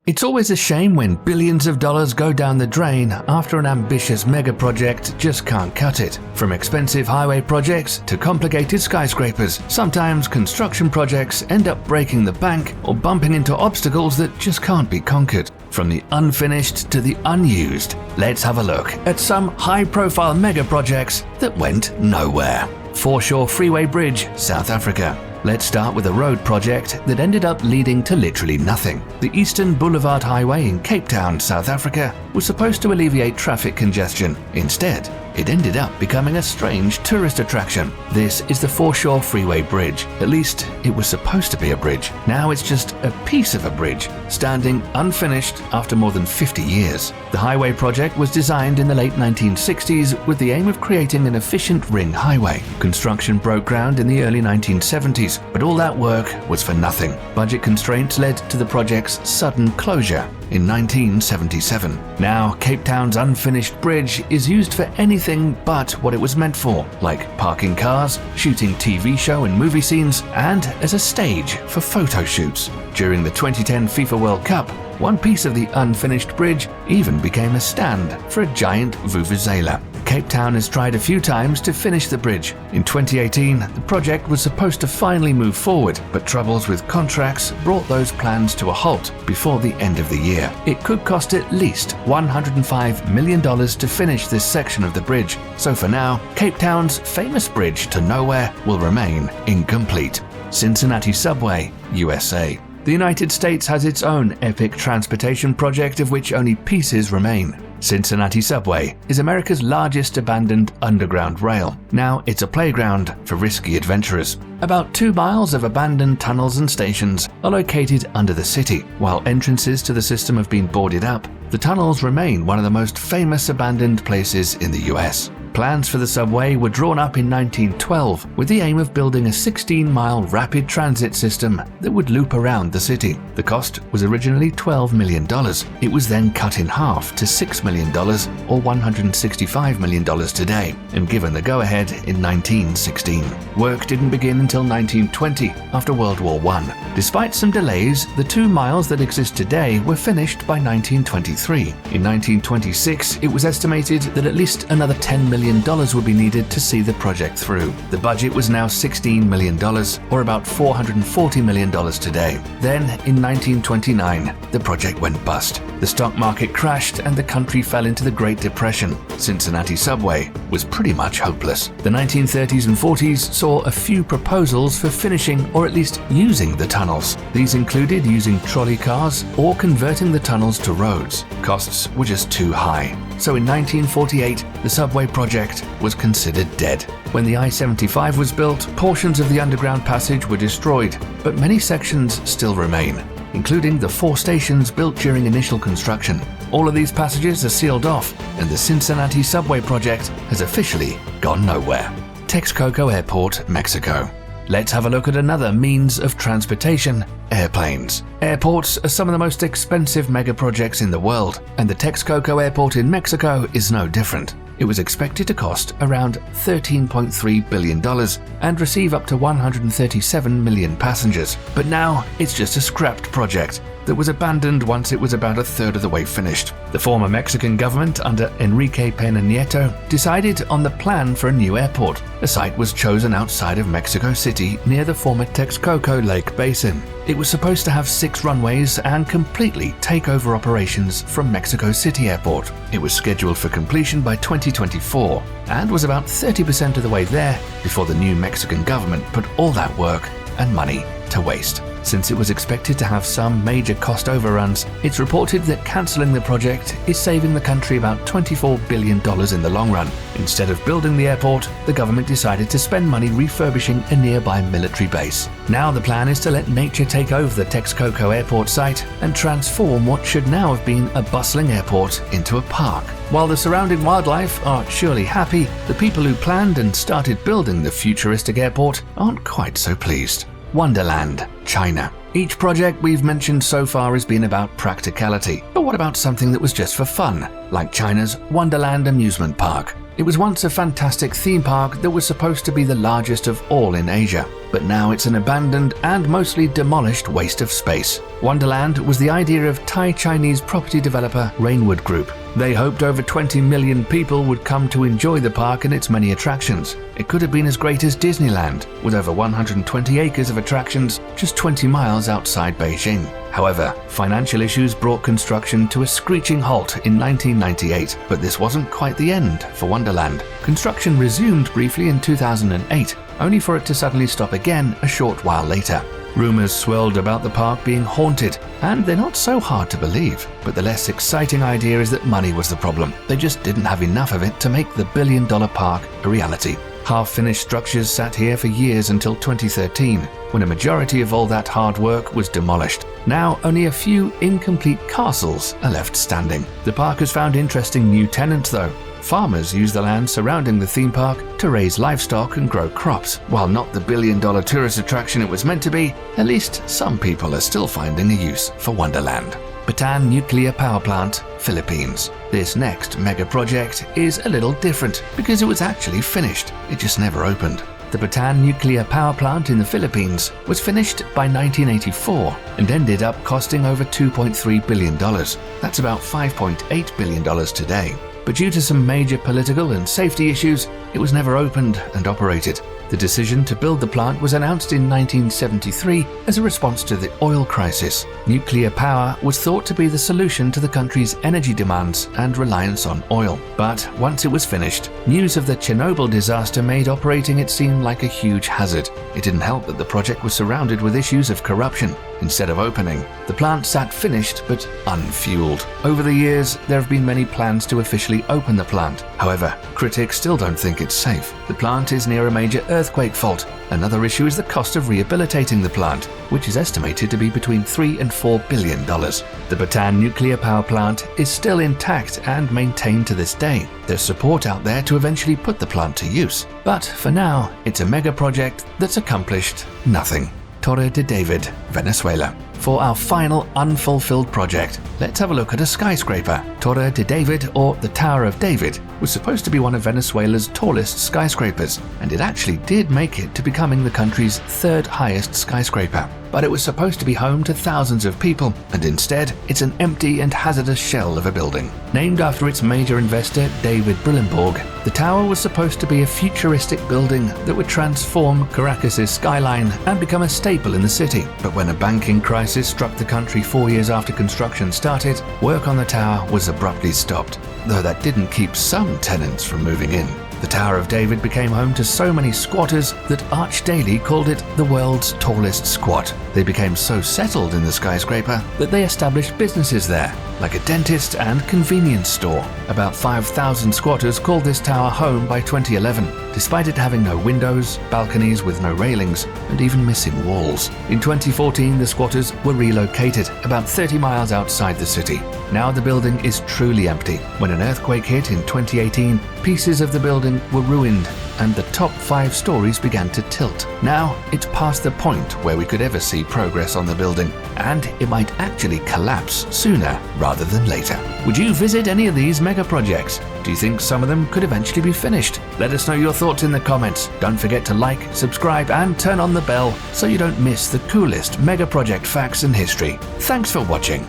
It's always a shame when billions of dollars go down the drain after an ambitious megaproject just can't cut it. From expensive highway projects to complicated skyscrapers, sometimes construction projects end up breaking the bank or bumping into obstacles that just can't be conquered. From the unfinished to the unused, let's have a look at some high-profile megaprojects that went nowhere. Foreshore Freeway Bridge, South Africa. Let's start with a road project that ended up leading to literally nothing. The Eastern Boulevard Highway in Cape Town, South Africa, was supposed to alleviate traffic congestion. Instead, it ended up becoming a strange tourist attraction. This is the Foreshore Freeway Bridge. At least, it was supposed to be a bridge. Now it's just a piece of a bridge, standing unfinished after more than 50 years. The highway project was designed in the late 1960s with the aim of creating an efficient ring highway. Construction broke ground in the early 1970s, but all that work was for nothing. Budget constraints led to the project's sudden closure in 1977. Now, Cape Town's unfinished bridge is used for anything but what it was meant for, like parking cars, shooting TV show and movie scenes, and as a stage for photo shoots. During the 2010 FIFA World Cup, one piece of the unfinished bridge even became a stand for a giant vuvuzela. Cape Town has tried a few times to finish the bridge. In 2018, the project was supposed to finally move forward, but troubles with contracts brought those plans to a halt before the end of the year. It could cost at least $105 million to finish this section of the bridge, so for now, Cape Town's famous bridge to nowhere will remain incomplete. Cincinnati Subway USA. The United States has its own epic transportation project of which only pieces remain. Cincinnati Subway is America's largest abandoned underground rail. Now it's a playground for risky adventurers. About 2 miles of abandoned tunnels and stations are located under the city. While entrances to the system have been boarded up, the tunnels remain one of the most famous abandoned places in the US. Plans for the subway were drawn up in 1912 with the aim of building a 16-mile rapid transit system that would loop around the city. The cost was originally $12 million. It was then cut in half to $6 million or $165 million today and given the go-ahead in 1916. Work didn't begin until 1920 after World War I. Despite some delays, the 2 miles that exist today were finished by 1923. In 1926, it was estimated that at least another $10 million would be needed to see the project through. The budget was now $16 million, or about $440 million today. Then, in 1929, the project went bust. The stock market crashed and the country fell into the Great Depression. Cincinnati Subway was pretty much hopeless. The 1930s and 40s saw a few proposals for finishing or at least using the tunnels. These included using trolley cars or converting the tunnels to roads. Costs were just too high. So in 1948, the subway project was considered dead. When the I-75 was built, portions of the underground passage were destroyed, but many sections still remain, including the 4 stations built during initial construction. All of these passages are sealed off, and the Cincinnati Subway project has officially gone nowhere. Texcoco Airport, Mexico. Let's have a look at another means of transportation: airplanes. Airports are some of the most expensive mega projects in the world, and the Texcoco Airport in Mexico is no different. It was expected to cost around $13.3 billion and receive up to 137 million passengers. But now it's just a scrapped project that was abandoned once it was about a third of the way finished. The former Mexican government under Enrique Peña Nieto decided on the plan for a new airport. A site was chosen outside of Mexico City near the former Texcoco Lake Basin. It was supposed to have 6 runways and completely take over operations from Mexico City Airport. It was scheduled for completion by 2024 and was about 30% of the way there before the new Mexican government put all that work and money to waste. Since it was expected to have some major cost overruns, it's reported that cancelling the project is saving the country about $24 billion in the long run. Instead of building the airport, the government decided to spend money refurbishing a nearby military base. Now the plan is to let nature take over the Texcoco Airport site and transform what should now have been a bustling airport into a park. While the surrounding wildlife are surely happy, the people who planned and started building the futuristic airport aren't quite so pleased. Wonderland China. Each project we've mentioned so far has been about practicality, but what about something that was just for fun, like China's Wonderland amusement park? It was once a fantastic theme park that was supposed to be the largest of all in Asia. but now it's an abandoned and mostly demolished waste of space. Wonderland was the idea of Thai-Chinese property developer Rainwood Group. They hoped over 20 million people would come to enjoy the park and its many attractions. It could have been as great as Disneyland, with over 120 acres of attractions just 20 miles outside Beijing. However, financial issues brought construction to a screeching halt in 1998, but this wasn't quite the end for Wonderland. Construction resumed briefly in 2008, only for it to suddenly stop again a short while later. Rumors swirled about the park being haunted, and they're not so hard to believe. But the less exciting idea is that money was the problem. They just didn't have enough of it to make the billion-dollar park a reality. Half-finished structures sat here for years until 2013, when a majority of all that hard work was demolished. Now, only a few incomplete castles are left standing. The park has found interesting new tenants, though. Farmers use the land surrounding the theme park to raise livestock and grow crops. While not the billion-dollar tourist attraction it was meant to be, at least some people are still finding a use for Wonderland. Batan Nuclear Power Plant, Philippines. This next mega project is a little different because it was actually finished. It just never opened. The Batan Nuclear Power Plant in the Philippines was finished by 1984 and ended up costing over $2.3 billion. That's about $5.8 billion today. But due to some major political and safety issues, it was never opened and operated. The decision to build the plant was announced in 1973 as a response to the oil crisis. Nuclear power was thought to be the solution to the country's energy demands and reliance on oil. But once it was finished, news of the Chernobyl disaster made operating it seem like a huge hazard. It didn't help that the project was surrounded with issues of corruption. Instead of opening, the plant sat finished but unfueled. Over the years, there have been many plans to officially open the plant. However, critics still don't think it's safe. The plant is near a major earthquake fault. Another issue is the cost of rehabilitating the plant, which is estimated to be between $3 and $4 billion. The Batan nuclear power plant is still intact and maintained to this day. There's support out there to eventually put the plant to use. But for now, it's a mega project that's accomplished nothing. Tor de David, Venezuela. For our final unfulfilled project, let's have a look at a skyscraper. Tor de David, or the Tower of David, was supposed to be one of Venezuela's tallest skyscrapers, and it actually did make it to becoming the country's third highest skyscraper. But it was supposed to be home to thousands of people, and instead, it's an empty and hazardous shell of a building. Named after its major investor, David Brillenborg, the tower was supposed to be a futuristic building that would transform Caracas' skyline and become a staple in the city. But when a banking crisis struck the country 4 years after construction started, work on the tower was abruptly stopped, though that didn't keep some tenants from moving in. The Tower of David became home to so many squatters that Arch Daly called it the world's tallest squat. They became so settled in the skyscraper that they established businesses there, like a dentist and convenience store. About 5,000 squatters called this tower home by 2011, despite it having no windows, balconies with no railings, and even missing walls. In 2014, the squatters were relocated about 30 miles outside the city. Now the building is truly empty. When an earthquake hit in 2018, pieces of the building were ruined and the top 5 stories began to tilt. Now it's past the point where we could ever see progress on the building, and it might actually collapse sooner rather than later. Would you visit any of these mega projects? Do you think some of them could eventually be finished? Let us know your thoughts in the comments. Don't forget to like, subscribe, and turn on the bell so you don't miss the coolest mega project facts in history. Thanks for watching.